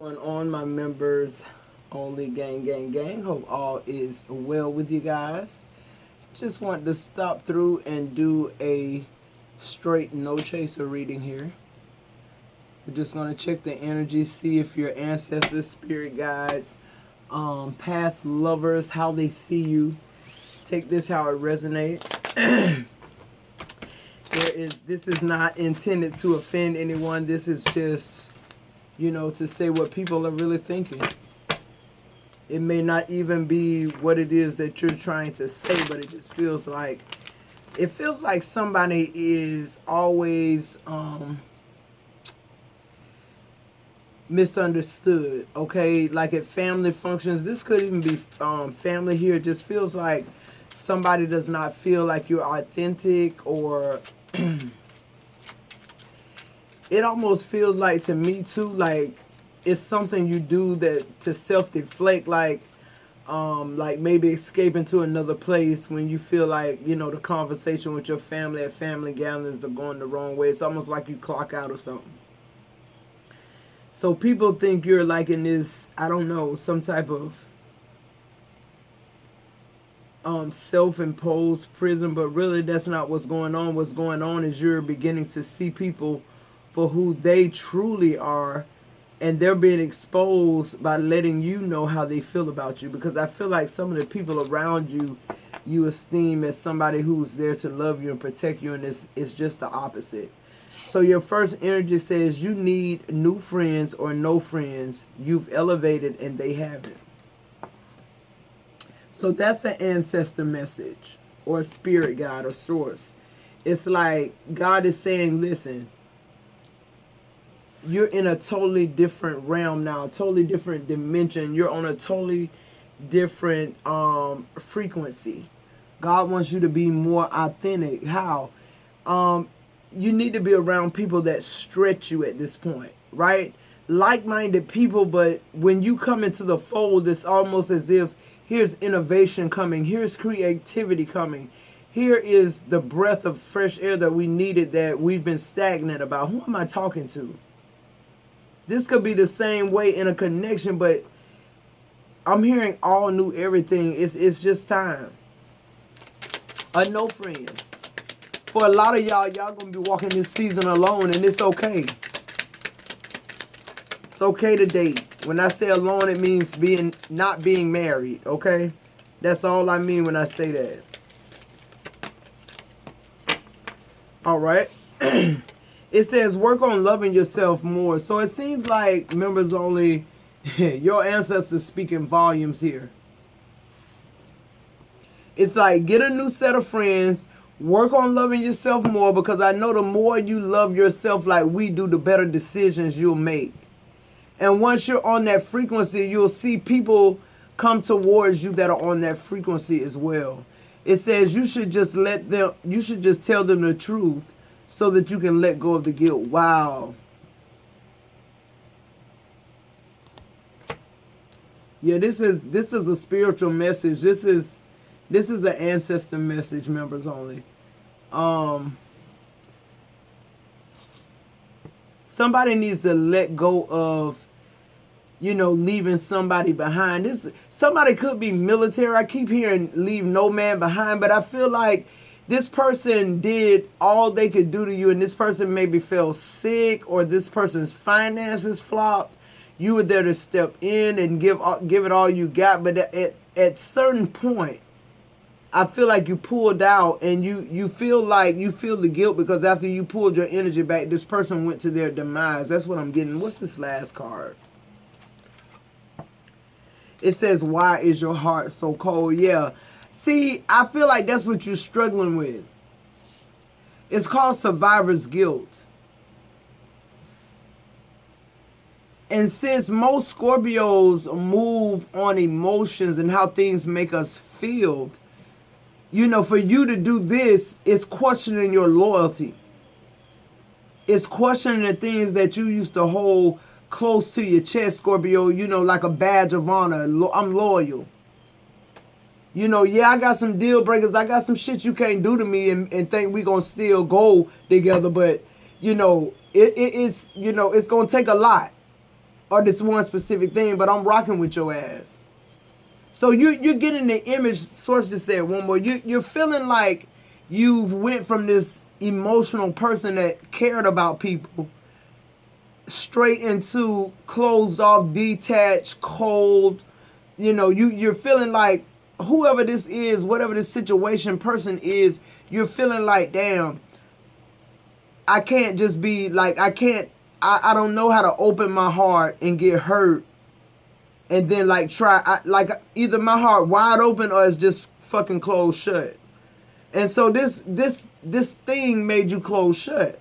Going on, my members only, gang. Hope all is well with you guys. Just want to stop through and do a straight no chaser reading here. We're just gonna check the energy, see if your ancestors, spirit guides, past lovers, how they see you. Take this how it resonates. This is not intended to offend anyone. This is just, to say what people are really thinking. It may not even be what it is that you're trying to say, but it just feels like somebody is always misunderstood. Okay, like at family functions, this could even be family here. It just feels like somebody does not feel like you're authentic, or it almost feels like, to me too, like it's something you do that to self-deflect, like maybe escaping to another place when you feel like, the conversation with your family at family gatherings are going the wrong way. It's almost like you clock out or something. So people think you're like in this, I don't know, some type of self-imposed prison, but really that's not what's going on. What's going on is you're beginning to see people for who they truly are, and they're being exposed by letting you know how they feel about you. Because I feel like some of the people around you, you esteem as somebody who's there to love you and protect you, and it's just the opposite. So your first energy says you need new friends or no friends. You've elevated and they haven't. So that's an ancestor message or a spirit guide or source. It's like God is saying, listen, you're in a totally different realm now, a totally different dimension. You're on a totally different frequency. God wants you to be more authentic. How? You need to be around people that stretch you at this point, right? Like-minded people, but when you come into the fold, it's almost as if here's innovation coming, here's creativity coming, here is the breath of fresh air that we needed, that we've been stagnant about. Who am I talking to? This could be the same way in a connection, but I'm hearing all new everything. It's just time. No friends. For a lot of y'all gonna be walking this season alone, and it's okay. It's okay to date. When I say alone, it means not being married, okay? That's all I mean when I say that. All right. It says work on loving yourself more. So it seems like, members only, your ancestors speaking volumes here. It's like, get a new set of friends, work on loving yourself more, because I know the more you love yourself like we do, the better decisions you'll make. And once you're on that frequency, you'll see people come towards you that are on that frequency as well. It says you should just tell them the truth so that you can let go of the guilt. Wow. Yeah, this is a spiritual message. This is an ancestor message, members only. Somebody needs to let go of, leaving somebody behind. Somebody could be military. I keep hearing leave no man behind, but I feel like this person did all they could do to you, and this person maybe fell sick, or this person's finances flopped. You were there to step in and give it all you got, but at certain point, I feel like you pulled out, and you feel the guilt, because after you pulled your energy back, this person went to their demise. That's what I'm getting. What's this last card? It says, why is your heart so cold? Yeah. See, I feel like that's what you're struggling with. It's called survivor's guilt. And since most Scorpios move on emotions and how things make us feel, for you to do this is questioning your loyalty. It's questioning the things that you used to hold close to your chest, Scorpio, like a badge of honor. I'm loyal. I got some deal breakers. I got some shit you can't do to me and think we gonna still go together. But, it's going to take a lot. or this one specific thing, but I'm rocking with your ass. So you're getting the image. Source just said one more. You're feeling like you've went from this emotional person that cared about people straight into closed off, detached, cold. You're feeling like whoever this is, whatever this situation person is, you're feeling like, damn, I can't just be like, I don't know how to open my heart and get hurt and then like like either my heart wide open or it's just fucking closed shut. And so this thing made you close shut.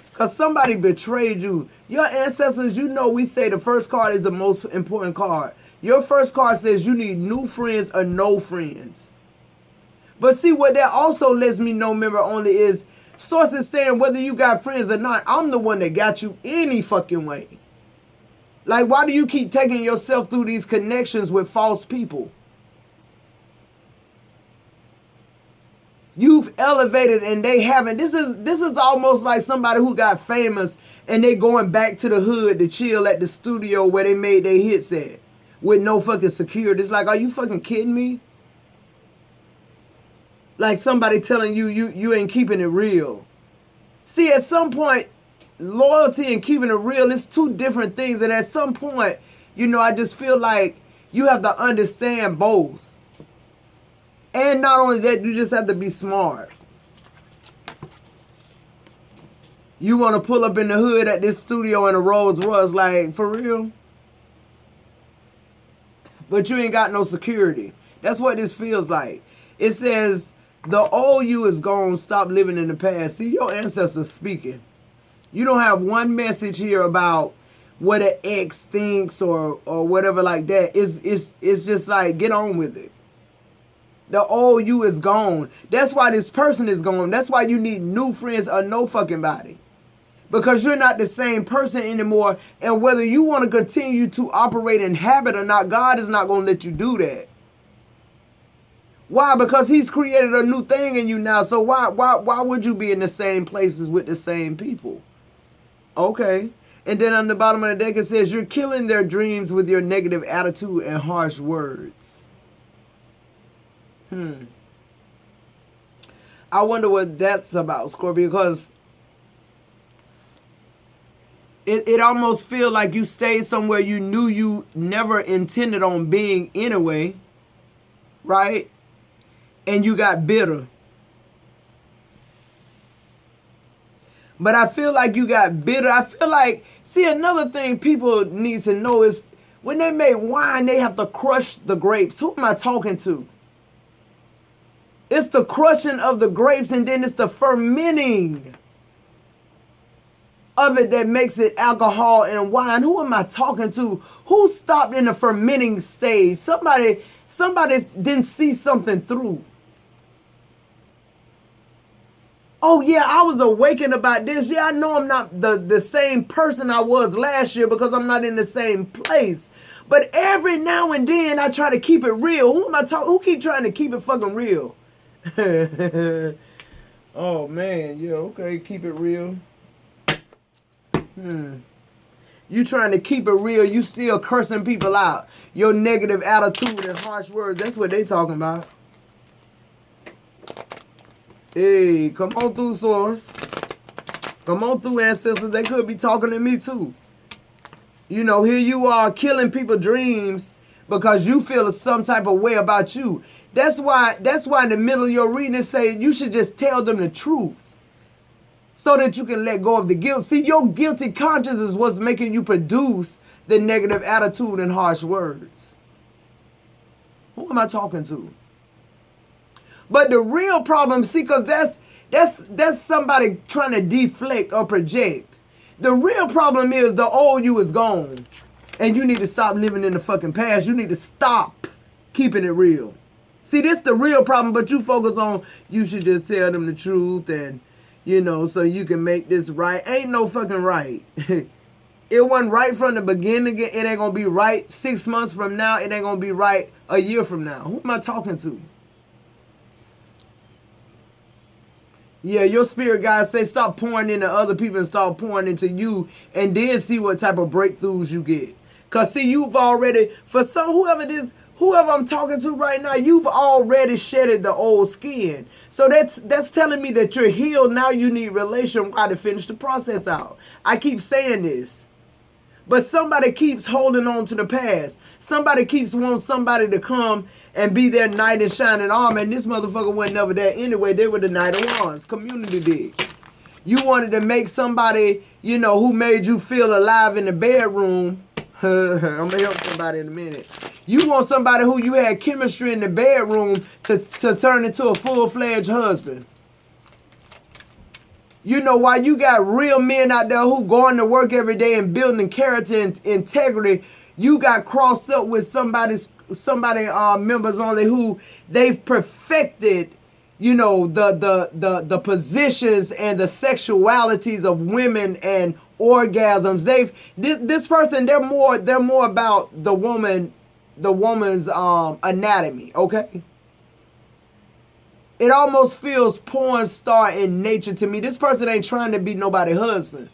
Because somebody betrayed you. Your ancestors, we say the first card is the most important card. Your first card says you need new friends or no friends. But see, what that also lets me know, member only, is sources saying whether you got friends or not, I'm the one that got you any fucking way. Like, why do you keep taking yourself through these connections with false people? You've elevated and they haven't. This is almost like somebody who got famous and they going back to the hood to chill at the studio where they made their hits at with no fucking security. It's like, are you fucking kidding me? Like somebody telling you ain't keeping it real. See, at some point, loyalty and keeping it real is two different things. And at some point, I just feel like you have to understand both. And not only that, you just have to be smart. You want to pull up in the hood at this studio in a Rolls Royce, like, for real? But you ain't got no security. That's what this feels like. It says, the old you is gone, stop living in the past. See, your ancestors speaking. You don't have one message here about what an ex thinks or whatever like that. It's just like, get on with it. The old you is gone. That's why this person is gone. That's why you need new friends or no fucking body. Because you're not the same person anymore. And whether you want to continue to operate in habit or not, God is not going to let you do that. Why? Because he's created a new thing in you now. So why would you be in the same places with the same people? Okay. And then on the bottom of the deck it says you're killing their dreams with your negative attitude and harsh words. I wonder what that's about, Scorpio, because it almost feels like you stayed somewhere you knew you never intended on being anyway, right? And you got bitter. But I feel like you got bitter. I feel like, see, another thing people need to know is when they make wine, they have to crush the grapes. Who am I talking to? It's the crushing of the grapes and then it's the fermenting of it that makes it alcohol and wine. Who am I talking to? Who stopped in the fermenting stage? Somebody didn't see something through. Oh yeah, I was awakened about this. Yeah, I know I'm not the same person I was last year because I'm not in the same place. But every now and then I try to keep it real. Who am I talking? Who keep trying to keep it fucking real? Oh man, yeah, okay, keep it real. You trying to keep it real, you still cursing people out. Your negative attitude and harsh words, that's what they talking about. Hey, come on through, source. Come on through, ancestors. They could be talking to me too. Here you are killing people's dreams because you feel some type of way about you. That's why in the middle of your reading it say you should just tell them the truth so that you can let go of the guilt. See, your guilty conscience is what's making you produce the negative attitude and harsh words. Who am I talking to? But the real problem, see, because that's somebody trying to deflect or project. The real problem is the old you is gone. And you need to stop living in the fucking past. You need to stop keeping it real. See, this the real problem, but you focus on you should just tell them the truth and, so you can make this right. Ain't no fucking right. It wasn't right from the beginning. It ain't going to be right 6 months from now. It ain't going to be right a year from now. Who am I talking to? Yeah, your spirit guys say stop pouring into other people and start pouring into you, and then see what type of breakthroughs you get. Cause see, you've already, for some, whoever I'm talking to right now, you've already shedded the old skin. So that's telling me that you're healed. Now you need relation while to finish the process out. I keep saying this. But somebody keeps holding on to the past. Somebody keeps wanting somebody to come and be their knight in shining armor. And this motherfucker wasn't never there anyway. They were the knight of wands. Community did. You wanted to make somebody, you know, who made you feel alive in the bedroom. I'm going to help somebody in a minute. You want somebody who you had chemistry in the bedroom to turn into a full-fledged husband. You know, while you got real men out there who going to work every day and building character and integrity, you got crossed up with somebody members only who they've perfected, you know, the positions and the sexualities of women and orgasms. This person, they're more about the woman's anatomy, okay? It almost feels porn star in nature to me. This person ain't trying to be nobody's husband.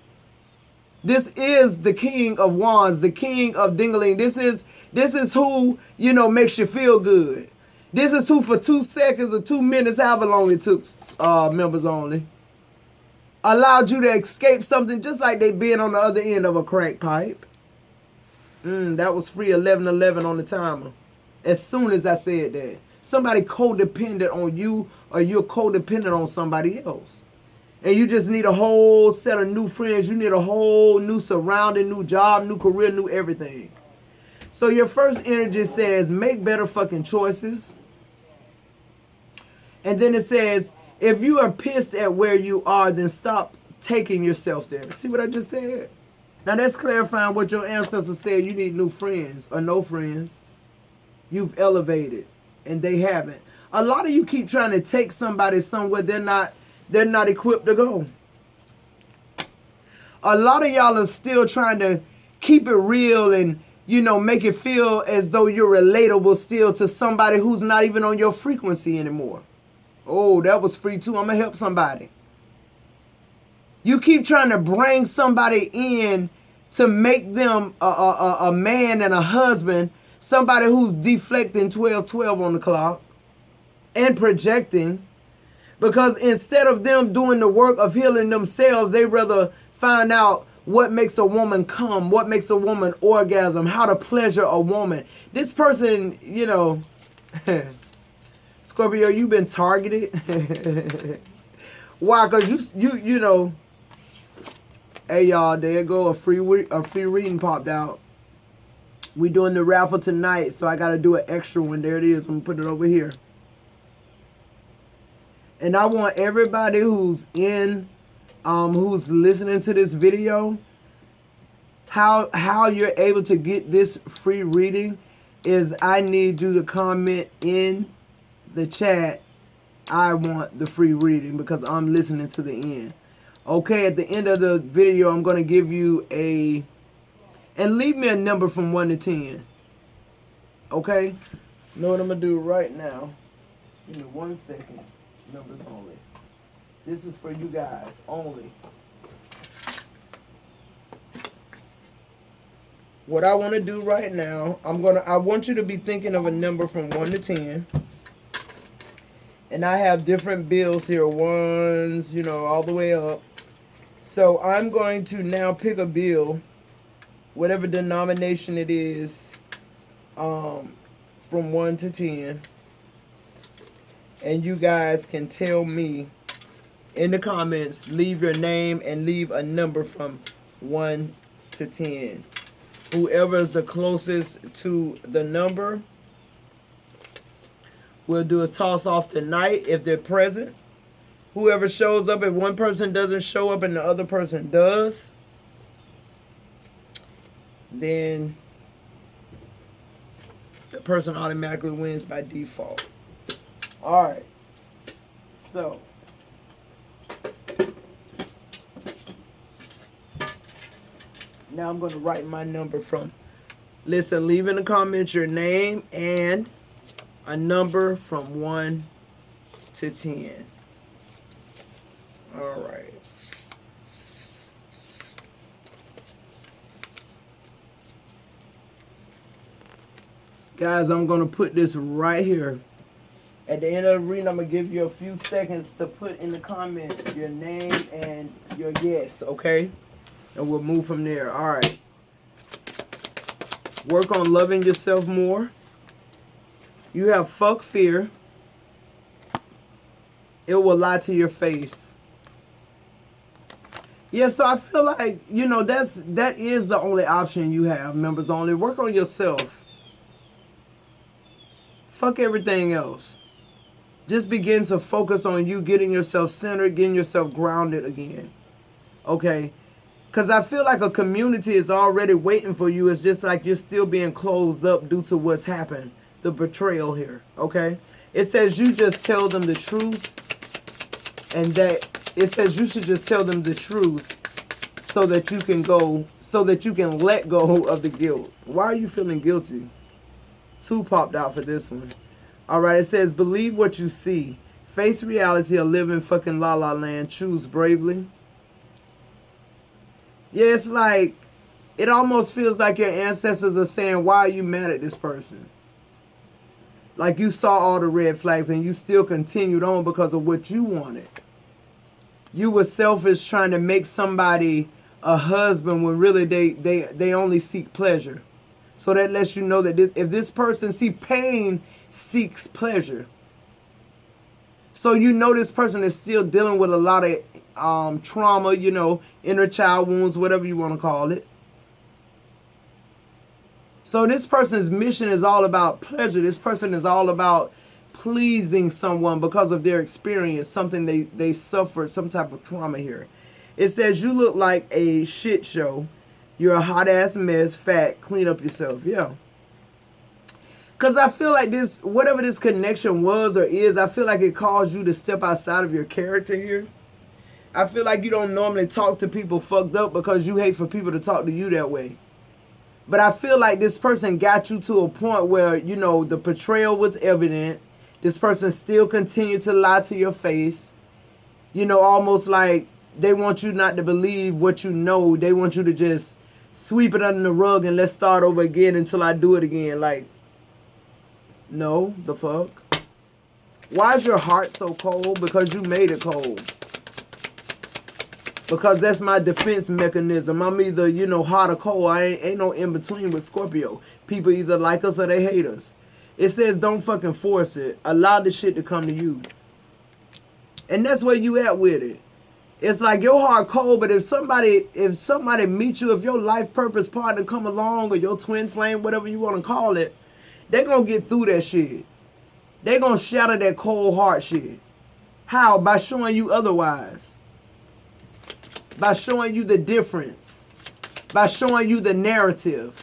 This is the king of wands, the king of dingling. This is who, you know, makes you feel good. This is who for 2 seconds or 2 minutes, however long it took, members only, allowed you to escape something just like they been on the other end of a crack pipe. That was free 11:11 on the timer. As soon as I said that. Somebody codependent on you, or you're codependent on somebody else. And you just need a whole set of new friends. You need a whole new surrounding, new job, new career, new everything. So your first energy says, make better fucking choices. And then it says, if you are pissed at where you are, then stop taking yourself there. See what I just said? Now that's clarifying what your ancestors said. You need new friends or no friends. You've elevated. And they haven't. A lot of you keep trying to take somebody somewhere they're not equipped to go. A lot of y'all are still trying to keep it real and, you know, make it feel as though you're relatable still to somebody who's not even on your frequency anymore. Oh, that was free too. I'm going to help somebody. You keep trying to bring somebody in to make them a man and a husband. Somebody who's deflecting 12-12 on the clock and projecting, because instead of them doing the work of healing themselves, they rather find out what makes a woman come, what makes a woman orgasm, how to pleasure a woman. This person, you know, Scorpio, you've been targeted. Why? Because you know, hey y'all, there go a free reading popped out. We doing the raffle tonight, so I got to do an extra one. There it is. I'm going to put it over here. And I want everybody who's who's listening to this video, how you're able to get this free reading is I need you to comment in the chat, I want the free reading, because I'm listening to the end. Okay, at the end of the video, I'm going to give you and leave me a number from 1 to 10. Okay? You know what I'm going to do right now? Give me 1 second. Numbers only. This is for you guys only. What I want to do right now, I want you to be thinking of a number from 1 to 10. And I have different bills here. Ones, you know, all the way up. So I'm going to now pick a bill, whatever denomination it is, from 1 to 10. And you guys can tell me in the comments, leave your name and leave a number from 1 to 10. Whoever is the closest to the number, we'll do a toss off tonight if they're present. Whoever shows up, if one person doesn't show up and the other person does, then the person automatically wins by default. All right. So, now I'm going to write my number from. Listen, leave in the comments your name and a number from 1 to 10. All right. Guys, I'm going to put this right here. At the end of the reading, I'm going to give you a few seconds to put in the comments your name and your yes, okay? And we'll move from there. All right. Work on loving yourself more. You have fuck fear. It will lie to your face. Yeah, so I feel like, you know, that is the only option you have, members only. Work on yourself. Fuck everything else. Just begin to focus on you getting yourself centered, getting yourself grounded again. Okay? Because I feel like a community is already waiting for you. It's just like you're still being closed up due to what's happened. The betrayal here. Okay? It says you just tell them the truth. And that it says you should just tell them the truth so that you can let go of the guilt. Why are you feeling guilty? 2 popped out for this one. All right, it says believe what you see. Face reality or live in fucking la la land. Choose bravely. Yeah, it's like, it almost feels like your ancestors are saying, why are you mad at this person? Like you saw all the red flags and you still continued on because of what you wanted. You were selfish trying to make somebody a husband when really they only seek pleasure. So that lets you know that if this person pain seeks pleasure. So you know this person is still dealing with a lot of trauma, you know, inner child wounds, whatever you want to call it. So this person's mission is all about pleasure. This person is all about pleasing someone because of their experience, something they suffered, some type of trauma here. It says you look like a shit show. You're a hot ass mess, fat, clean up yourself. Yeah. Because I feel like this, whatever this connection was or is, I feel like it caused you to step outside of your character here. I feel like you don't normally talk to people fucked up because you hate for people to talk to you that way. But I feel like this person got you to a point where, you know, the betrayal was evident. This person still continued to lie to your face. You know, almost like they want you not to believe what you know. They want you to just sweep it under the rug and let's start over again until I do it again. Like, no, the fuck? Why is your heart so cold? Because you made it cold. Because that's my defense mechanism. I'm either, you know, hot or cold. I ain't no in between with Scorpio. People either like us or they hate us. It says don't fucking force it. Allow the shit to come to you. And that's where you at with it. It's like your heart cold, but if somebody meets you, if your life purpose partner come along or your twin flame, whatever you want to call it, they gonna get through that shit. They gonna shatter that cold heart shit. How? By showing you otherwise. By showing you the difference. By showing you the narrative.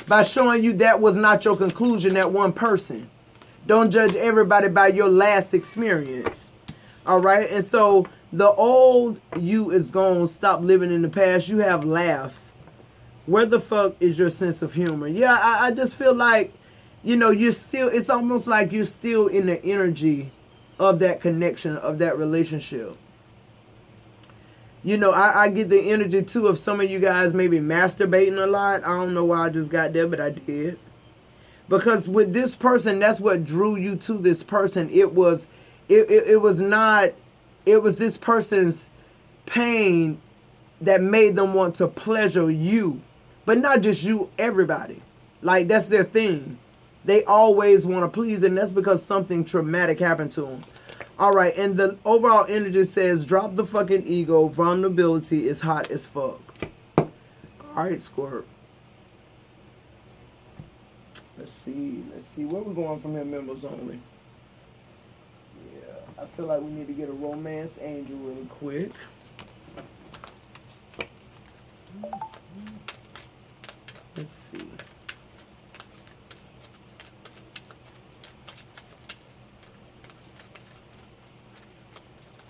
By showing you that was not your conclusion, that one person. Don't judge everybody by your last experience. All right? And so the old you is gone. Stop living in the past. You have laugh. Where the fuck is your sense of humor? Yeah, I just feel like, you know, it's almost like you're still in the energy of that connection, of that relationship. You know, I get the energy, too, of some of you guys maybe masturbating a lot. I don't know why I just got there, but I did. Because with this person, that's what drew you to this person. It was this person's pain that made them want to pleasure you. But not just you, everybody. Like, that's their thing. They always want to please, and that's because something traumatic happened to them. All right, and the overall energy says, drop the fucking ego. Vulnerability is hot as fuck. All right, Scorp. Let's see. Where we going from here, members only? Yeah, I feel like we need to get a romance angel really quick. Let's see.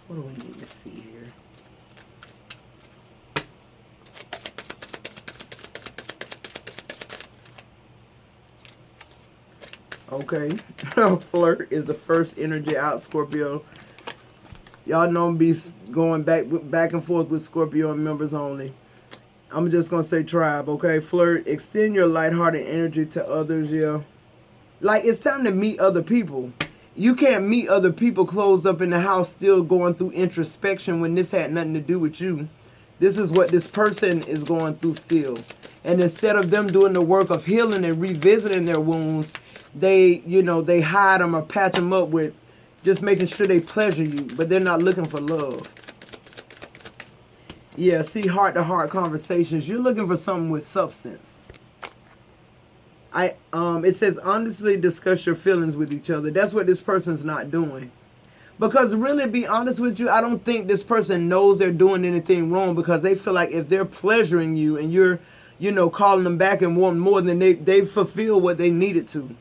What do we need to see here? Okay. Flirt is the first energy out, Scorpio. Y'all know I'm be going back and forth with Scorpio and members only. I'm just gonna say tribe, okay? Flirt, extend your lighthearted energy to others, yeah. Like, it's time to meet other people. You can't meet other people closed up in the house still going through introspection when this had nothing to do with you. This is what this person is going through still. And instead of them doing the work of healing and revisiting their wounds, they hide them or patch them up with just making sure they pleasure you, but they're not looking for love. Yeah, see, heart-to-heart conversations. You're looking for something with substance. It says honestly discuss your feelings with each other. That's what this person's not doing. Because really, be honest with you, I don't think this person knows they're doing anything wrong, because they feel like if they're pleasuring you and you're, calling them back and wanting more, than they fulfill what they needed to.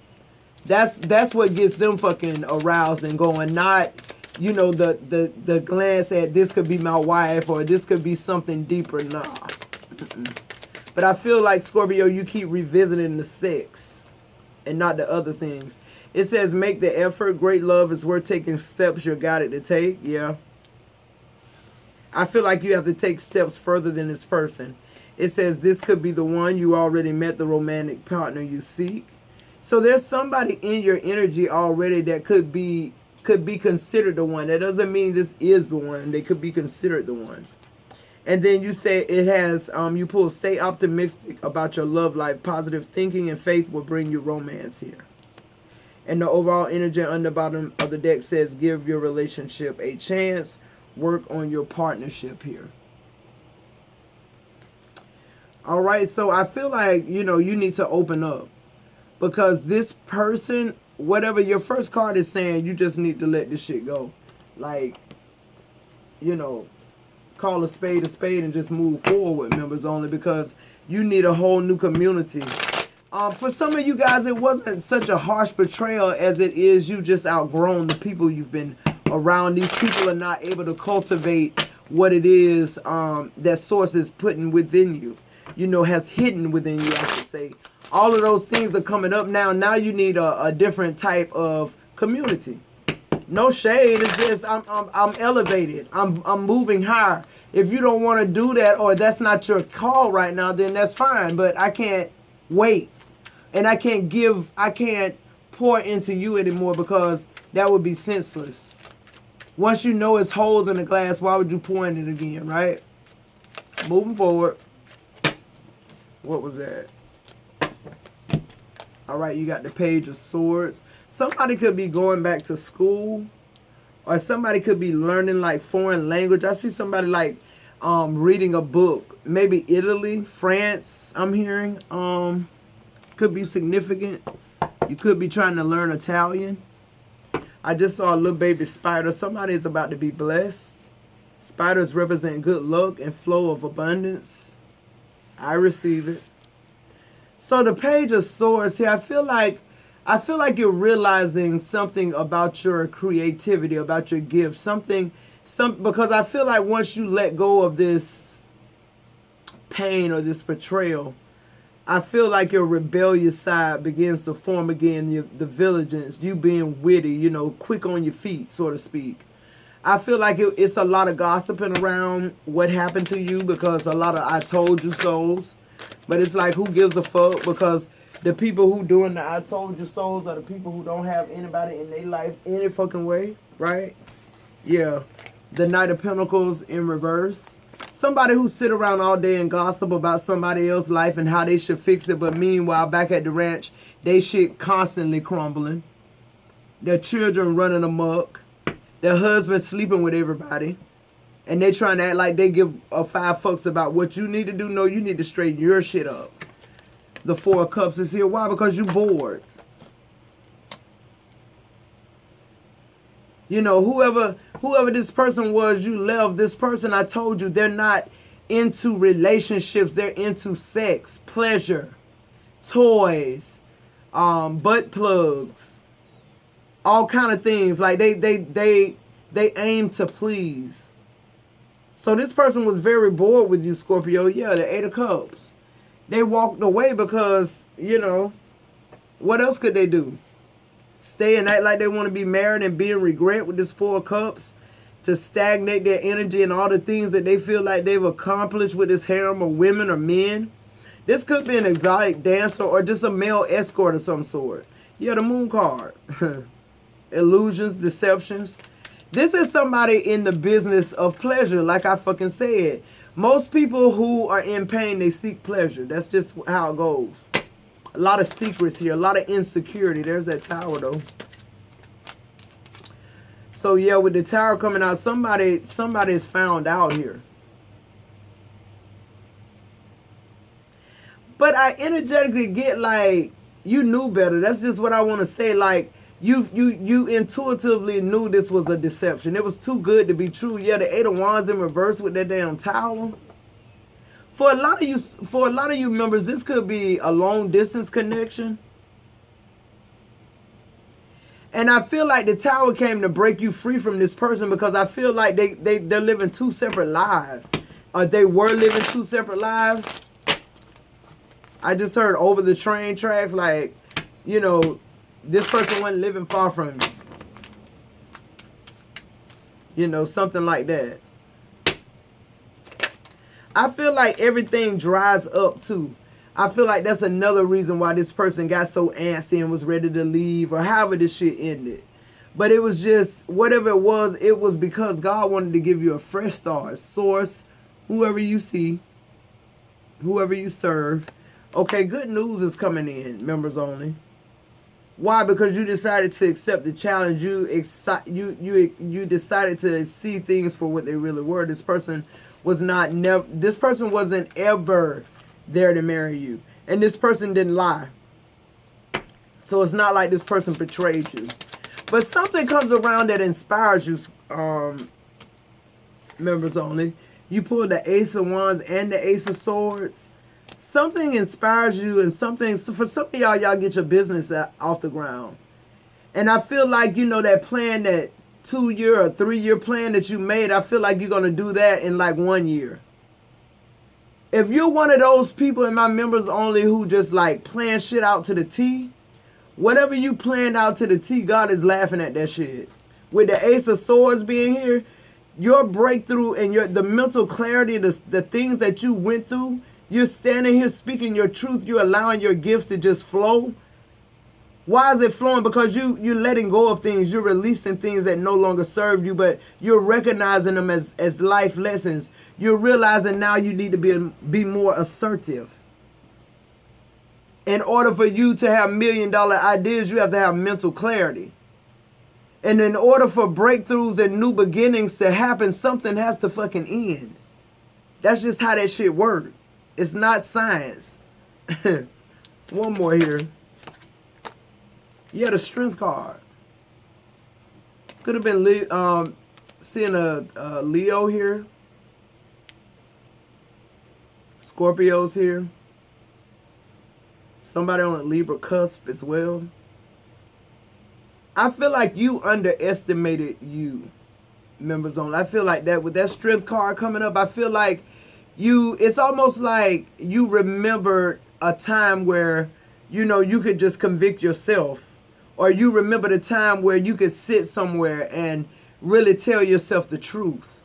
That's what gets them fucking aroused and going, not, the glance at this could be my wife or this could be something deeper. Nah. But I feel like, Scorpio, you keep revisiting the sex and not the other things. It says make the effort. Great love is worth taking steps you're guided to take. Yeah. I feel like you have to take steps further than this person. It says this could be the one. You already met the romantic partner you seek. So there's somebody in your energy already that could be considered the one. That doesn't mean this is the one. They could be considered the one. And then you say it has, you pull, stay optimistic about your love life. Positive thinking and faith will bring you romance here. And the overall energy on the bottom of the deck says give your relationship a chance. Work on your partnership here. All right, so I feel like, you need to open up. Because this person, whatever your first card is saying, you just need to let this shit go. Like, call a spade and just move forward, members only, because you need a whole new community. For some of you guys, it wasn't such a harsh betrayal as it is you just outgrown the people you've been around. These people are not able to cultivate what it is that source is putting within you, has hidden within you, I should say. All of those things are coming up now. Now you need a different type of community. No shade. It's just I'm elevated. I'm moving higher. If you don't want to do that, or that's not your call right now, then that's fine. But I can't wait, and I can't pour into you anymore, because that would be senseless. Once you know it's holes in the glass, why would you pour in it again, right? Moving forward. What was that? All right, you got the Page of Swords. Somebody could be going back to school, or somebody could be learning like foreign language. I see somebody like reading a book, maybe Italy, France. I'm hearing could be significant. You could be trying to learn Italian. I just saw a little baby spider. Somebody is about to be blessed. Spiders represent good luck and flow of abundance. I receive it. So the Page of Swords here, I feel like you're realizing something about your creativity, about your gift, because I feel like once you let go of this pain or this betrayal, I feel like your rebellious side begins to form again, the vigilance, you being witty, quick on your feet, so to speak. I feel like it's a lot of gossiping around what happened to you, because a lot of I told you so's. But it's like, who gives a fuck? Because the people who doing the I told you so's are the people who don't have anybody in their life any fucking way, right? Yeah. The Knight of Pentacles in reverse. Somebody who sit around all day and gossip about somebody else's life and how they should fix it, but meanwhile, back at the ranch, they shit constantly crumbling. Their children running amok. Their husband sleeping with everybody. And they trying to act like they give a 5 fucks about what you need to do. No, you need to straighten your shit up. The Four of Cups is here. Why? Because you bored. Whoever this person was, you left. This person, I told you, they're not into relationships. They're into sex, pleasure, toys, butt plugs, all kind of things. Like they aim to please. So this person was very bored with you, Scorpio. Yeah, the 8 of Cups. They walked away because, what else could they do? Stay and act like they want to be married and be in regret with this 4 of Cups. to stagnate their energy and all the things that they feel like they've accomplished with this harem of women or men. This could be an exotic dancer or just a male escort of some sort. Yeah, the moon card. Illusions, deceptions. This is somebody in the business of pleasure, like I fucking said. Most people who are in pain, they seek pleasure. That's just how it goes. A lot of secrets here, a lot of insecurity. There's that tower, though. So, yeah, with the tower coming out, somebody is found out here. But I energetically get, like, you knew better. That's just what I want to say. Like, you intuitively knew this was a deception. It was too good to be true. Yeah, the Eight of Wands in reverse with that damn tower. For a lot of you members, this could be a long distance connection. And I feel like the tower came to break you free from this person because I feel like they're living two separate lives. Or they were living two separate lives. I just heard over the train tracks, like, you know, this person wasn't living far from you. You know, something like that. I feel like everything dries up too. I feel like that's another reason why this person got so antsy and was ready to leave or however this shit ended. But it was just, whatever it was because God wanted to give you a fresh start. Source, whoever you see, whoever you serve. Okay, good news is coming in, members only. Why? Because you decided to accept the challenge. You decided to see things for what they really were. This person this person wasn't ever there to marry you. And this person didn't lie. So it's not like this person betrayed you. But something comes around that inspires you, members only. You pull the Ace of Wands and the Ace of Swords. Something inspires you, and something, for some of y'all get your business off the ground. And I feel like, you know, that plan, that 2-year or 3-year plan that you made, I feel like you're going to do that in like 1 year. If you're one of those people in my members only who just like plan shit out to the T, whatever you planned out to the T, God is laughing at that shit. With the Ace of Swords being here, your breakthrough and the mental clarity, the things that you went through, you're standing here speaking your truth. You're allowing your gifts to just flow. Why is it flowing? Because you're letting go of things. You're releasing things that no longer serve you, but you're recognizing them as life lessons. You're realizing now you need to be more assertive. In order for you to have $1 million ideas, you have to have mental clarity. And in order for breakthroughs and new beginnings to happen, something has to fucking end. That's just how that shit works. It's not science. One more here. Yeah, the Strength card. Could have been seeing a Leo here. Scorpio's here. Somebody on a Libra cusp as well. I feel like you underestimated you, members only. I feel like that with that Strength card coming up, I feel like it's almost like you remember a time where, you know, you could just convict yourself. Or you remember the time where you could sit somewhere and really tell yourself the truth.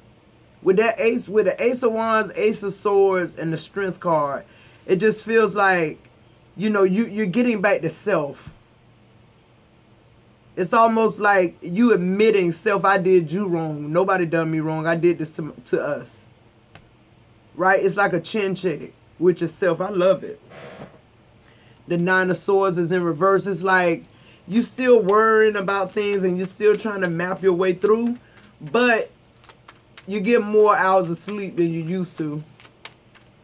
With that ace, with the Ace of Wands, Ace of Swords, and the Strength card, it just feels like, you know, you're getting back to self. It's almost like you admitting, self, I did you wrong. Nobody done me wrong. I did this to us. Right? It's like a chin check with yourself. I love it. The Nine of Swords is in reverse. It's like you still worrying about things and you're still trying to map your way through, but you get more hours of sleep than you used to.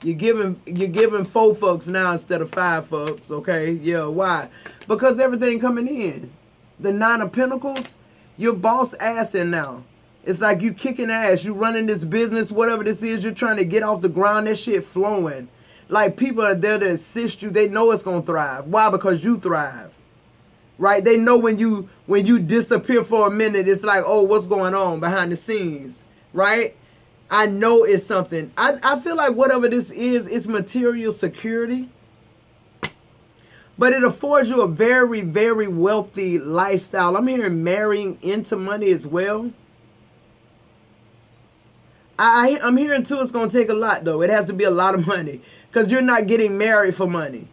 You're giving 4 fucks now instead of 5 fucks, okay? Yeah, why? Because everything coming in. The Nine of Pentacles, you're boss assing now. It's like you kicking ass. You running this business, whatever this is, you're trying to get off the ground. That shit flowing. Like people are there to assist you. They know it's going to thrive. Why? Because you thrive. Right? They know when you disappear for a minute, it's like, oh, what's going on behind the scenes? Right? I know it's something. I feel like whatever this is, it's material security. But it affords you a very, very wealthy lifestyle. I'm hearing marrying into money as well. I'm hearing too it's going to take a lot, though. It has to be a lot of money because you're not getting married for money.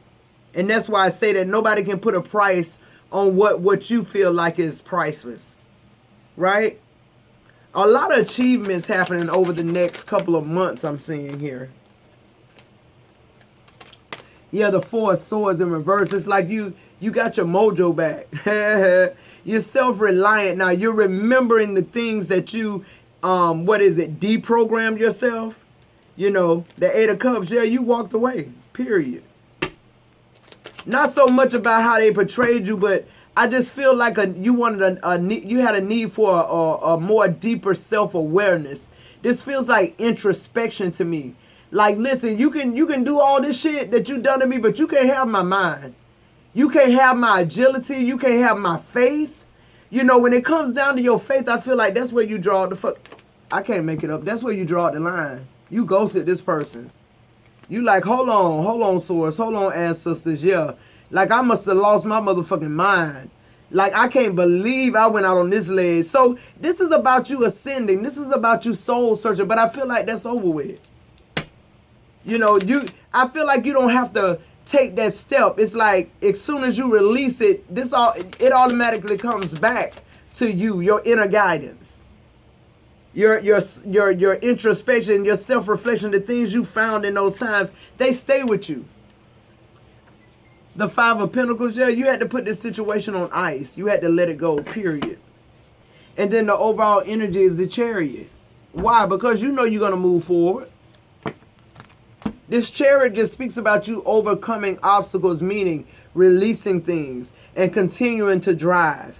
And that's why I say that nobody can put a price on what you feel like is priceless, right? A lot of achievements happening over the next couple of months I'm seeing here. Yeah, the Four of Swords in reverse. It's like you got your mojo back. You're self-reliant now. You're remembering the things that you, deprogrammed yourself. You know, the Eight of Cups. Yeah, you walked away. Period. Not so much about how they portrayed you, but I just feel like you had a need for a more deeper self-awareness. This feels like introspection to me. Like, listen, you can do all this shit that you done to me, but you can't have my mind. You can't have my agility. You can't have my faith. You know, when it comes down to your faith, I feel like that's where you draw the fuck. I can't make it up. That's where you draw the line. You ghosted this person. You like, hold on, source, hold on, ancestors, yeah. Like, I must have lost my motherfucking mind. Like, I can't believe I went out on this ledge. So, this is about you ascending. This is about you soul searching, but I feel like that's over with. You know, I feel like you don't have to take that step. It's like, as soon as you release it, it automatically comes back to you, your inner guidance. Your introspection, your self-reflection, the things you found in those times, they stay with you. The Five of Pentacles, yeah, you had to put this situation on ice. You had to let it go, period. And then the overall energy is the Chariot. Why? Because you know you're going to move forward. This Chariot just speaks about you overcoming obstacles, meaning releasing things and continuing to drive.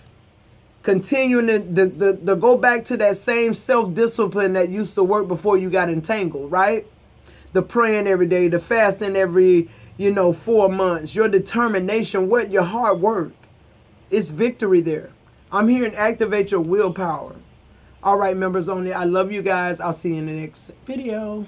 Continuing to go back to that same self-discipline that used to work before you got entangled, right? The praying every day, the fasting every, 4 months, your determination, your hard work. It's victory there. I'm here and activate your willpower. All right, members only. I love you guys. I'll see you in the next video.